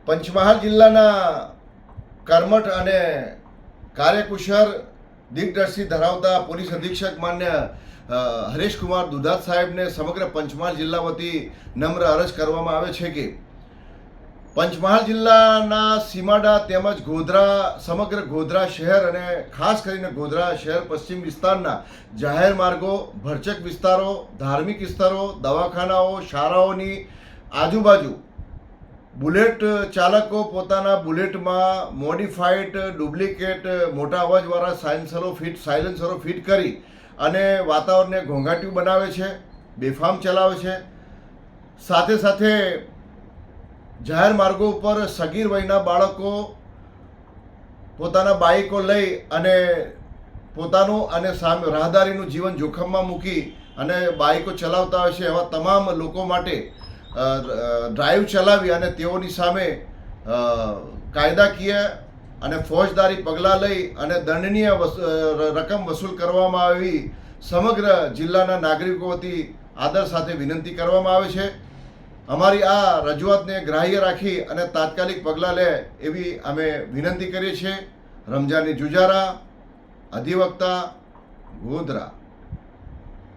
પંચમહાલ જિલ્લાના કર્મઠ અને કાર્યકુશળ દિગ્દર્શી ધરાવતા પોલીસ અધિક્ષક માન્ય હરેશકુમાર દુધાત સાહેબને સમગ્ર પંચમહાલ જિલ્લા વતી નમ્ર અરજ કરવામાં આવે છે કે પંચમહાલ જિલ્લાના સીમાડા તેમજ ગોધરા સમગ્ર ગોધરા શહેર અને ખાસ કરીને ગોધરા શહેર પશ્ચિમ વિસ્તારના જાહેર માર્ગો, ભરચક વિસ્તારો, ધાર્મિક વિસ્તારો, દવાખાનાઓ, શાળાઓની આજુબાજુ બુલેટ ચાલકો પોતાના બુલેટમાં મોડિફાઈડ ડુપ્લિકેટ મોટા અવાજવાળા સાયલેન્સરો ફિટ કરી અને વાતાવરણને ઘોંઘાટિયું બનાવે છે, બેફામ ચલાવે છે. સાથે સાથે જાહેર માર્ગો ઉપર સગીર વયના બાળકો પોતાના બાઇકો લઈ અને પોતાનું અને સામે રાહદારીનું જીવન જોખમમાં મૂકી અને બાઇકો ચલાવતા હોય છે. એવા તમામ લોકો માટે ડ્રાઈવ ચલાવી અને તેઓની સામે કાયદાકીય અને ફોજદારી પગલાં લઈ અને દંડનીય રકમ વસૂલ કરવામાં આવી સમગ્ર જિલ્લાના નાગરિકો વતી આદર સાથે વિનંતી કરવામાં આવે છે. અમારી આ રજૂઆતને ગ્રાહ્ય રાખી અને તાત્કાલિક પગલાં લે એવી અમે વિનંતી કરીએ છીએ. રમજાની જુજારા, અધિવક્તા, ગોધરા.